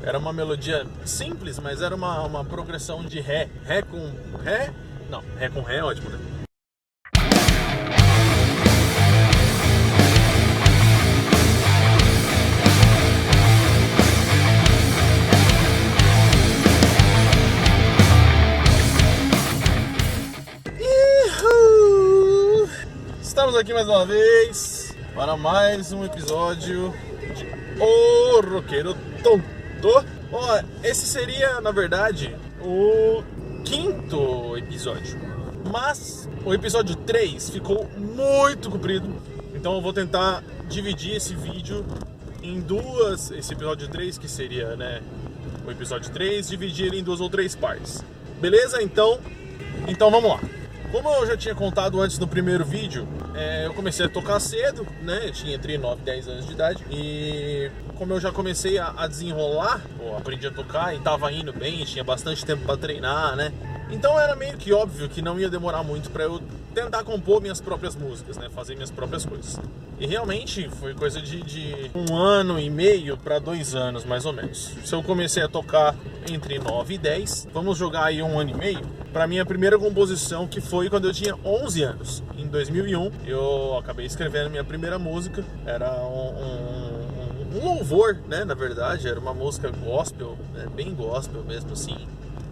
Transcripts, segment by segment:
Era uma melodia simples, mas era uma progressão de Ré. Ré com Ré? Não, Ré com Ré é ótimo, né? Estamos aqui mais uma vez para mais um episódio de O Roqueiro Tonto. Ó, esse seria, na verdade, o 5º episódio, mas o episódio 3 ficou muito comprido, então eu vou tentar dividir esse vídeo em duas, esse episódio 3, que seria, né, o episódio 3, dividir ele em 2 ou 3 partes. Beleza? Então vamos lá. Como eu já tinha contado antes no primeiro vídeo, eu comecei a tocar cedo, né? Eu tinha entre 9 e 10 anos de idade. E como eu já comecei a desenrolar, aprendi a tocar e tava indo bem, tinha bastante tempo para treinar, né? Então era meio que óbvio que não ia demorar muito para eu tentar compor minhas próprias músicas, né? Fazer minhas próprias coisas. E realmente foi coisa de 1 ano e meio para 2 anos, mais ou menos. Se eu comecei a tocar entre 9 e 10, vamos jogar aí 1 ano e meio, para minha primeira composição, que foi quando eu tinha 11 anos. Em 2001, eu acabei escrevendo minha primeira música. Era um louvor, né? Na verdade, era uma música gospel, né? Bem gospel mesmo, assim.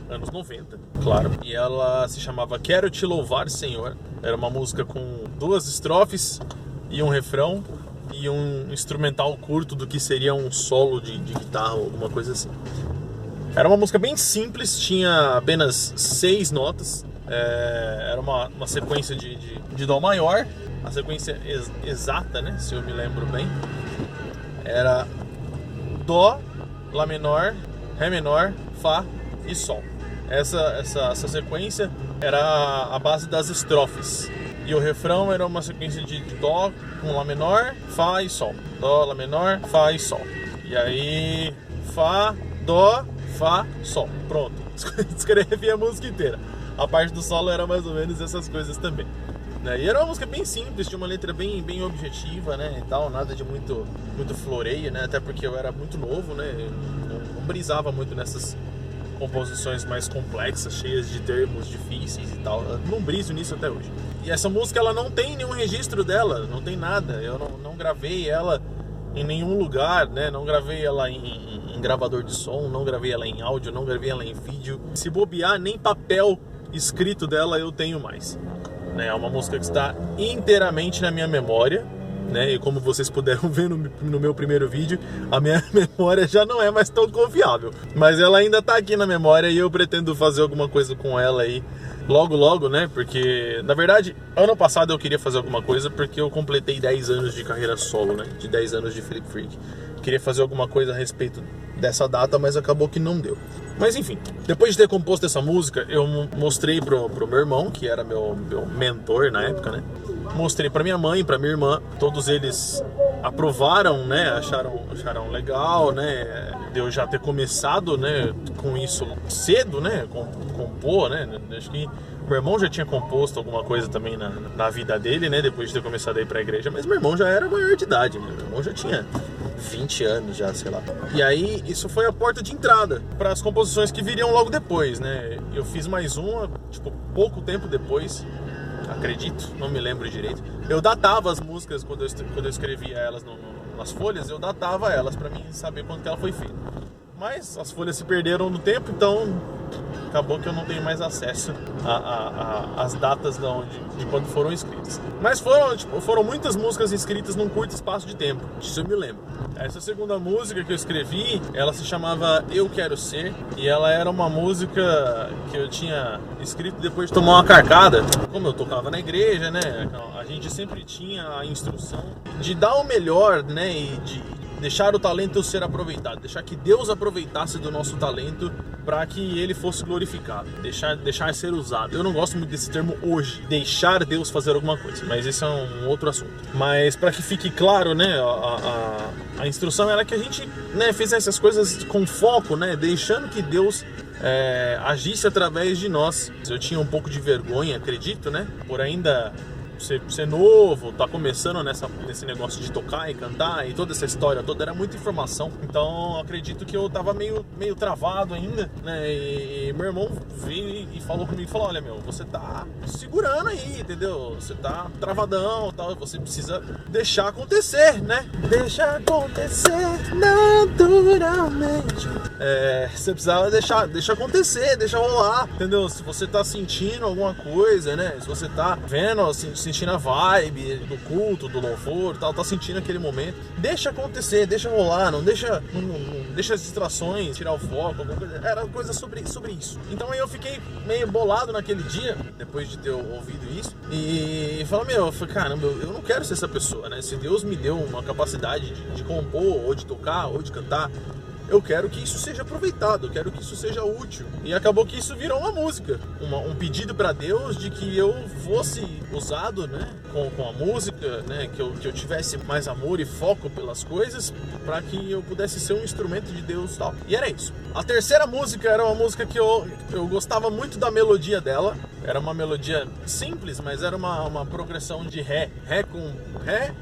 Anos 90, claro. E ela se chamava Quero Te Louvar, Senhor. Era uma música com 2 estrofes e um refrão e um instrumental curto do que seria um solo de guitarra ou alguma coisa assim. Era uma música bem simples, tinha apenas 6 notas. Era uma sequência de Dó maior, a sequência exata, né, se eu me lembro bem. Era Dó, Lá menor, Ré menor, Fá e Sol. Essa sequência era a base das estrofes. E o refrão era uma sequência de Dó com Lá menor, Fá e Sol. Dó, Lá menor, Fá e Sol. E aí, Fá, Dó, Fá, Sol. Pronto. Escrevi a música inteira. A parte do solo era mais ou menos essas coisas também. Né? E era uma música bem simples, tinha uma letra bem objetiva, né? E tal, nada de muito floreio, né? Até porque eu era muito novo, né? Eu não brisava muito nessas composições mais complexas, cheias de termos difíceis e tal. Eu não briso nisso até hoje. E essa música, ela não tem nenhum registro dela, não tem nada. Eu não gravei ela em nenhum lugar, né? Não gravei ela em gravador de som, não gravei ela em áudio, não gravei ela em vídeo. Se bobear, nem papel escrito dela eu tenho mais. É uma música que está inteiramente na minha memória, né? E como vocês puderam ver no meu primeiro vídeo, a minha memória já não é mais tão confiável. Mas ela ainda está aqui na memória e eu pretendo fazer alguma coisa com ela aí logo, né? Porque, na verdade, ano passado eu queria fazer alguma coisa porque eu completei 10 anos de carreira solo, né? De 10 anos de Flip Freak. Queria fazer alguma coisa a respeito dessa data, mas acabou que não deu. Mas enfim, depois de ter composto essa música, eu mostrei pro meu irmão, que era meu mentor na época, né? Mostrei pra minha mãe, pra minha irmã. Todos eles aprovaram, né? Acharam legal, né? De eu já ter começado, né, com isso cedo, né? Compor, né? Acho que meu irmão já tinha composto alguma coisa também na vida dele, né? Depois de ter começado a ir pra igreja. Mas meu irmão já era maior de idade, né? Meu irmão já tinha 20 anos já, sei lá. E aí, isso foi a porta de entrada para as composições que viriam logo depois, né? Eu fiz mais uma, tipo, pouco tempo depois, acredito, não me lembro direito. Eu datava as músicas quando eu escrevia elas nas folhas, eu datava elas para mim saber quando que ela foi feita. Mas as folhas se perderam no tempo, então acabou que eu não tenho mais acesso às datas de quando foram escritas. Mas foram muitas músicas escritas num curto espaço de tempo, disso eu me lembro. Essa segunda música que eu escrevi, ela se chamava Eu Quero Ser, e ela era uma música que eu tinha escrito depois de tomar uma carcada. Como eu tocava na igreja, né, a gente sempre tinha a instrução de dar o melhor, né, e de deixar o talento ser aproveitado, deixar que Deus aproveitasse do nosso talento para que ele fosse glorificado, deixar ser usado. Eu não gosto muito desse termo hoje, deixar Deus fazer alguma coisa, mas esse é um outro assunto. Mas para que fique claro, né, a instrução era que a gente, né, fizesse as coisas com foco, né, deixando que Deus agisse através de nós. Eu tinha um pouco de vergonha, acredito, né, por ainda ser novo, tá começando nesse negócio de tocar e cantar e toda essa história toda, era muita informação. Então acredito que eu tava meio travado ainda, né? E meu irmão veio e falou comigo, falou, olha meu, você tá segurando aí, entendeu? Você tá travadão, tal, você precisa deixar acontecer, né? Deixa acontecer naturalmente. Você precisava deixar acontecer, deixa rolar, entendeu? Se você tá sentindo alguma coisa, né? Se você tá vendo, sentindo a vibe do culto, do louvor, tal, tá sentindo aquele momento, deixa acontecer, deixa rolar, não deixa as distrações tirar o foco, alguma coisa. Era coisa sobre isso. Então aí eu fiquei meio bolado naquele dia, depois de ter ouvido isso, e falei, caramba, eu não quero ser essa pessoa, né? Se Deus me deu uma capacidade de compor, ou de tocar, ou de cantar, eu quero que isso seja aproveitado, eu quero que isso seja útil. E acabou que isso virou uma música, um pedido para Deus de que eu fosse usado, né, com a música, né, que eu tivesse mais amor e foco pelas coisas, para que eu pudesse ser um instrumento de Deus e tal. E era isso. A terceira música era uma música que eu gostava muito da melodia dela. Era uma melodia simples, mas era uma progressão de ré. Ré com ré,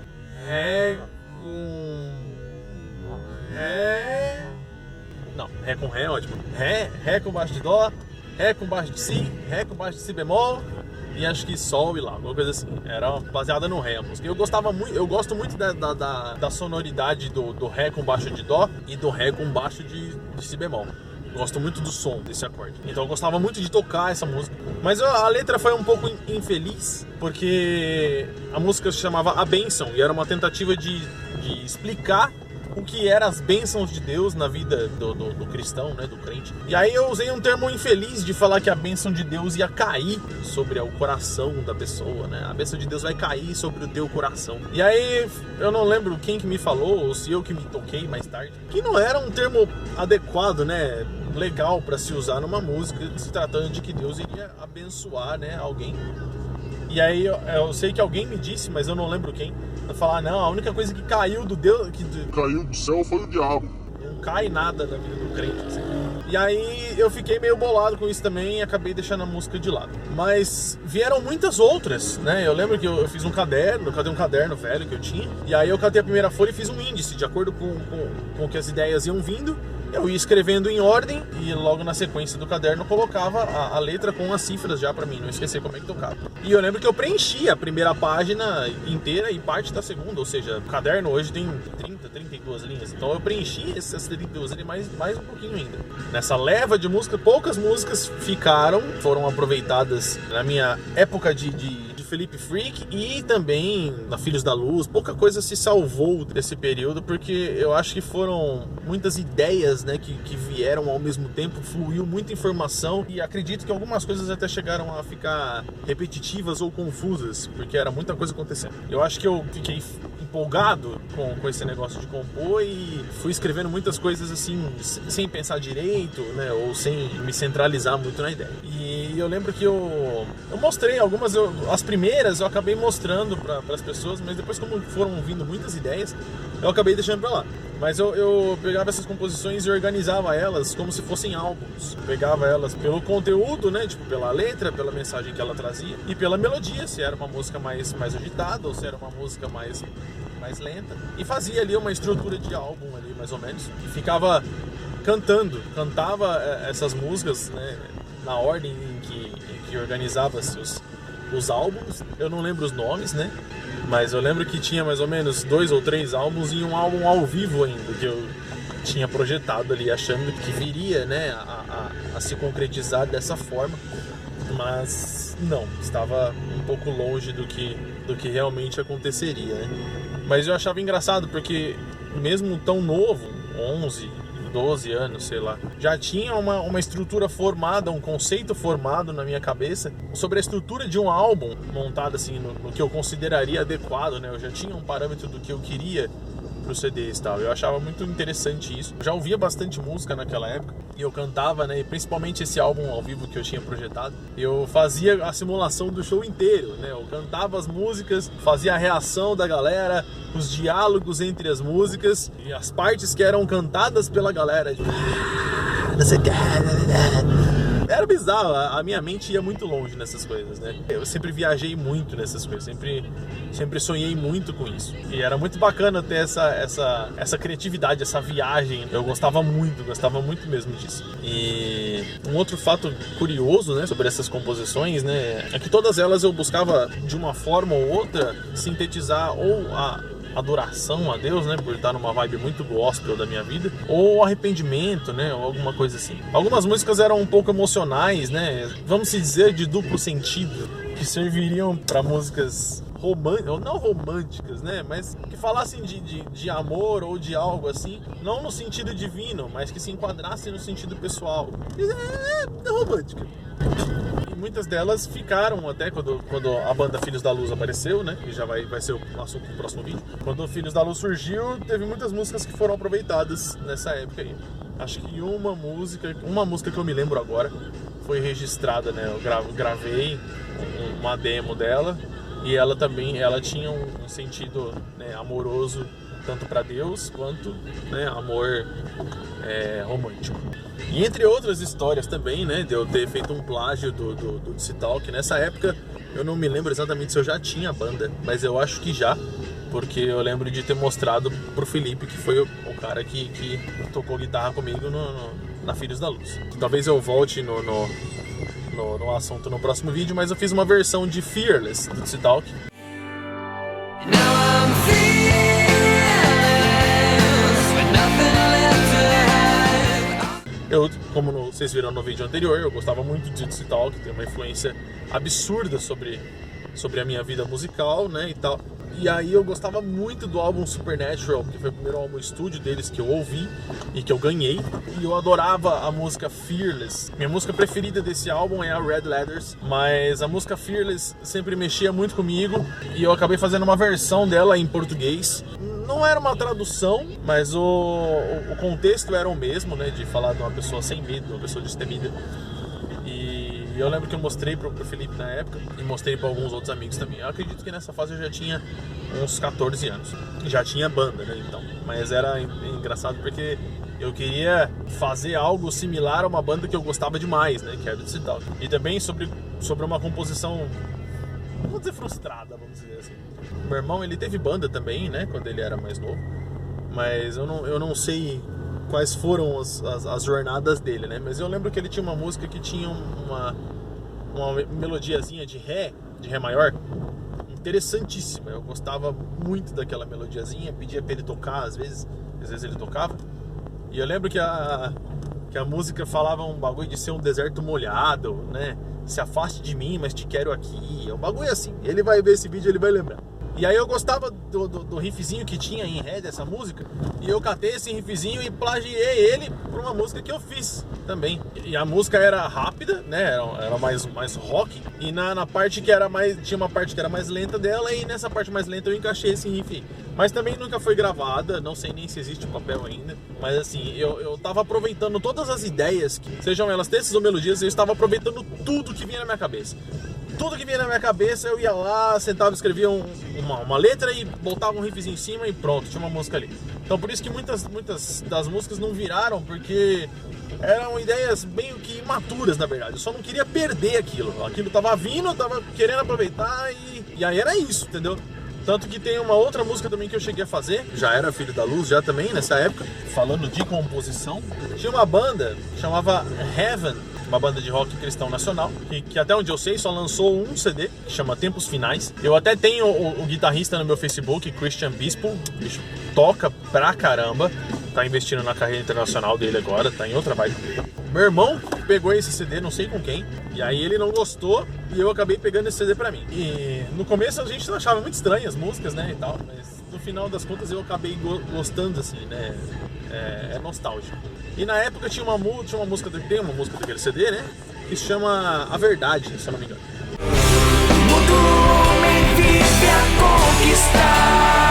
ré com ré. Não, ré com ré é ótimo. Ré com baixo de dó, ré com baixo de si, ré com baixo de si bemol e acho que sol e lá, alguma coisa assim. Era baseada no ré a música. Eu gosto muito da sonoridade do ré com baixo de dó e do ré com baixo de si bemol. Gosto muito do som desse acorde. Então eu gostava muito de tocar essa música. Mas a letra foi um pouco infeliz, porque a música se chamava A Bênção e era uma tentativa de explicar o que eram as bênçãos de Deus na vida do cristão, né, do crente. E aí eu usei um termo infeliz de falar que a bênção de Deus ia cair sobre o coração da pessoa, né? A bênção de Deus vai cair sobre o teu coração. E aí eu não lembro quem que me falou, ou se eu que me toquei mais tarde, que não era um termo adequado, né, legal para se usar numa música, se tratando de que Deus iria abençoar, né, alguém. E aí eu sei que alguém me disse, mas eu não lembro quem, falar, não, a única coisa que caiu do Deus, caiu do céu foi o diabo. Não cai nada da vida do crente, assim. E aí eu fiquei meio bolado com isso também e acabei deixando a música de lado. Mas vieram muitas outras, né? Eu lembro que eu fiz um caderno, cadê um caderno velho que eu tinha, e aí eu catei a primeira folha e fiz um índice, de acordo com que as ideias iam vindo. Eu ia escrevendo em ordem e logo na sequência do caderno eu colocava a letra com as cifras já pra mim não esquecer como é que tocava. E eu lembro que eu preenchi a primeira página inteira e parte da segunda, ou seja, o caderno hoje tem 32 linhas, então eu preenchi essas 32 linhas mais um pouquinho ainda. Nessa leva de música, poucas músicas foram aproveitadas na minha época de Felipe Freak e também na Filhos da Luz. Pouca coisa se salvou desse período, porque eu acho que foram muitas ideias, né, que vieram ao mesmo tempo, fluiu muita informação e acredito que algumas coisas até chegaram a ficar repetitivas ou confusas, porque era muita coisa acontecendo. Eu acho que eu fiquei empolgado com esse negócio de compor e fui escrevendo muitas coisas assim, sem pensar direito, né, ou sem me centralizar muito na ideia. E eu lembro que eu mostrei algumas, as primeiras eu acabei mostrando para as pessoas, mas depois, como foram vindo muitas ideias, eu acabei deixando para lá. Mas eu pegava essas composições e organizava elas como se fossem álbuns. Pegava elas pelo conteúdo, né, tipo pela letra, pela mensagem que ela trazia e pela melodia, se era uma música mais agitada ou se era uma música mais lenta. E fazia ali uma estrutura de álbum ali, mais ou menos. E ficava cantava essas músicas, né, na ordem em que organizava-se os álbuns. Eu não lembro os nomes, né? Mas eu lembro que tinha mais ou menos 2 ou 3 álbuns e um álbum ao vivo ainda, que eu tinha projetado ali, achando que viria, né, a se concretizar dessa forma. Mas não, estava um pouco longe do que realmente aconteceria, né? Mas eu achava engraçado, porque mesmo tão novo, 11, 12 anos, sei lá, já tinha uma estrutura formada, um conceito formado na minha cabeça sobre a estrutura de um álbum montado assim no que eu consideraria adequado, né? Eu já tinha um parâmetro do que eu queria pro CDs e tal. Eu achava muito interessante isso. Eu já ouvia bastante música naquela época e eu cantava, né? E principalmente esse álbum ao vivo que eu tinha projetado. Eu fazia a simulação do show inteiro, né? Eu cantava as músicas, fazia a reação da galera, os diálogos entre as músicas e as partes que eram cantadas pela galera. não sei o que. Era bizarro, a minha mente ia muito longe nessas coisas, né? Eu sempre viajei muito nessas coisas, sempre sonhei muito com isso. E era muito bacana ter essa criatividade, essa viagem. Eu gostava muito mesmo disso. E um outro fato curioso, né, sobre essas composições, né, é que todas elas eu buscava, de uma forma ou outra, sintetizar ou a adoração a Deus, né, por estar numa vibe muito gospel da minha vida, ou arrependimento, né, ou alguma coisa assim. Algumas músicas eram um pouco emocionais, né, vamos dizer de duplo sentido, que serviriam para músicas não românticas, né, mas que falassem de amor ou de algo assim, não no sentido divino, mas que se enquadrassem no sentido pessoal. É romântica. E muitas delas ficaram até quando a banda Filhos da Luz apareceu, né? E já vai ser o assunto do próximo vídeo. Quando o Filhos da Luz surgiu, teve muitas músicas que foram aproveitadas nessa época aí. Acho que uma música que eu me lembro agora foi registrada, né? Eu gravei uma demo dela e ela tinha um sentido, né, amoroso, tanto para Deus quanto, né, amor romântico. E entre outras histórias também, né, de eu ter feito um plágio do DC Talk. Nessa época eu não me lembro exatamente se eu já tinha banda, mas eu acho que já, porque eu lembro de ter mostrado pro Felipe, que foi o cara que tocou guitarra comigo na Filhos da Luz. Talvez eu volte no assunto no próximo vídeo, mas eu fiz uma versão de Fearless do DC Talk. Como vocês viram no vídeo anterior, eu gostava muito de DC Talk, tem uma influência absurda sobre a minha vida musical, né, e tal. E aí eu gostava muito do álbum Supernatural, que foi o primeiro álbum estúdio deles que eu ouvi e que eu ganhei. E eu adorava a música Fearless. Minha música preferida desse álbum é a Red Letters, mas a música Fearless sempre mexia muito comigo e eu acabei fazendo uma versão dela em português. Não era uma tradução, mas o contexto era o mesmo, né, de falar de uma pessoa sem medo, uma pessoa destemida. E eu lembro que eu mostrei pro Felipe na época e mostrei para alguns outros amigos também. Eu acredito que nessa fase eu já tinha uns 14 anos. Já tinha banda, né, então. Mas era engraçado porque eu queria fazer algo similar a uma banda que eu gostava demais, né, que era do DC Talk. E também sobre uma composição, vamos dizer, frustrada, vamos dizer assim. Meu irmão, ele teve banda também, né, quando ele era mais novo. Mas eu não sei quais foram as jornadas dele, né? Mas eu lembro que ele tinha uma música que tinha uma melodiazinha de ré maior, interessantíssima. Eu gostava muito daquela melodiazinha, pedia pra ele tocar, às vezes ele tocava. E eu lembro que a música falava um bagulho de ser um deserto molhado, né? Se afaste de mim, mas te quero aqui. É um bagulho assim. Ele vai ver esse vídeo, ele vai lembrar. E aí eu gostava do riffzinho que tinha em ré dessa música, e eu catei esse riffzinho e plagiei ele para uma música que eu fiz também. E a música era rápida, né, era mais rock, e na parte que era mais, tinha uma parte que era mais lenta dela, e nessa parte mais lenta eu encaixei esse riff. Mas também nunca foi gravada, não sei nem se existe o papel ainda, mas assim, eu tava aproveitando todas as ideias, sejam elas textos ou melodias, eu estava aproveitando tudo que vinha na minha cabeça. Tudo que vinha na minha cabeça, eu ia lá, sentava, escrevia uma letra e botava um riffzinho em cima e pronto, tinha uma música ali. Então por isso que muitas das músicas não viraram, porque eram ideias meio que imaturas, na verdade. Eu só não queria perder aquilo. Aquilo tava vindo, eu tava querendo aproveitar e aí era isso, entendeu? Tanto que tem uma outra música também que eu cheguei a fazer, já era Filho da Luz, já também, nessa época, falando de composição. Tinha uma banda que chamava Heaven, uma banda de rock cristão nacional, que até onde eu sei só lançou um CD, que chama Tempos Finais. Eu até tenho o guitarrista no meu Facebook, Christian Bispo, bicho, toca pra caramba, tá investindo na carreira internacional dele agora, tá em outra vibe. Meu irmão pegou esse CD, não sei com quem, e aí ele não gostou, e eu acabei pegando esse CD pra mim. E no começo a gente achava muito estranho as músicas, né, e tal, mas no final das contas eu acabei gostando, assim, né, é nostálgico. E na época tinha uma música daquele CD, né, que se chama A Verdade, se eu não me engano. Todo homem vive a conquistar.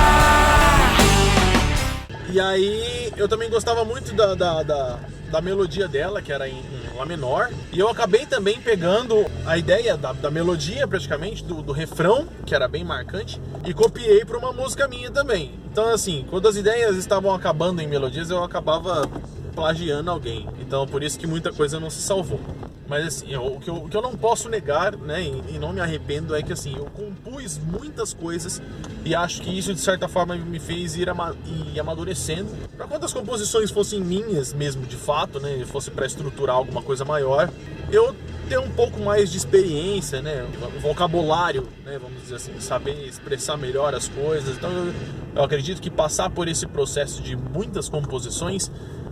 E aí eu também gostava muito da melodia dela, que era em Lá menor. E eu acabei também pegando a ideia da melodia, praticamente, do refrão, que era bem marcante, e copiei para uma música minha também. Então, assim, quando as ideias estavam acabando em melodias, eu acabava plagiando alguém. Então por isso que muita coisa não se salvou. Mas assim, o que eu não posso negar, né, e não me arrependo, é que assim, eu compus muitas coisas e acho que isso de certa forma me fez ir amadurecendo. Para quando as composições fossem minhas mesmo, de fato, né, fosse para estruturar alguma coisa maior, eu ter um pouco mais de experiência, né, vocabulário, né, vamos dizer assim, saber expressar melhor as coisas. Então eu acredito que passar por esse processo de muitas composições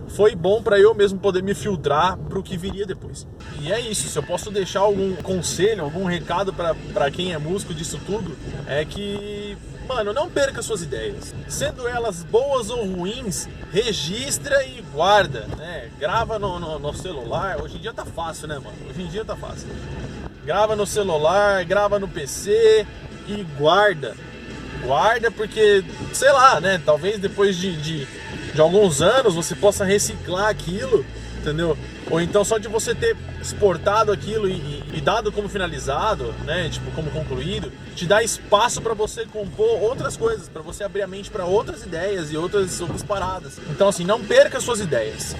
foi bom para eu mesmo poder me filtrar para o que viria depois. E é isso, se eu posso deixar algum conselho, algum recado para quem é músico disso tudo, é que, mano, não perca suas ideias. Sendo elas boas ou ruins, registra e guarda, né? Grava no celular. Hoje em dia tá fácil, né, mano? Hoje em dia tá fácil. Grava no celular, grava no PC e guarda. Guarda porque, sei lá, né? Talvez depois de alguns anos você possa reciclar aquilo, entendeu? Ou então só de você ter exportado aquilo e dado como finalizado, né? Tipo, como concluído, te dá espaço para você compor outras coisas, para você abrir a mente para outras ideias e outras paradas. Então assim, não perca suas ideias.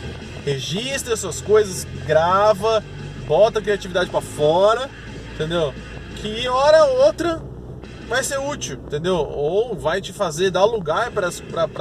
Registra suas coisas, grava, bota a criatividade para fora, entendeu? Que hora ou outra vai ser útil, entendeu? Ou vai te fazer dar lugar para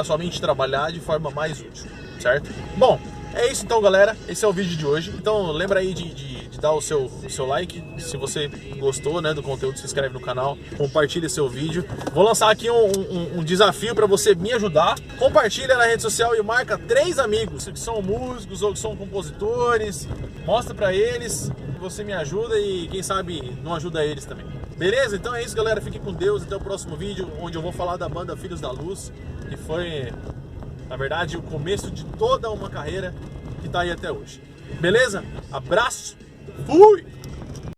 sua mente trabalhar de forma mais útil, certo? Bom, é isso então, galera. Esse é o vídeo de hoje. Então lembra aí de dar o seu like. Se você gostou, né, do conteúdo, se inscreve no canal, compartilha seu vídeo. Vou lançar aqui um desafio para você me ajudar. Compartilha na rede social e marca 3 amigos que são músicos ou que são compositores. Mostra para eles, você me ajuda e quem sabe não ajuda eles também. Beleza? Então é isso, galera. Fiquem com Deus. Até o próximo vídeo, onde eu vou falar da banda Filhos da Luz, que foi, na verdade, o começo de toda uma carreira que tá aí até hoje. Beleza? Abraço. Fui!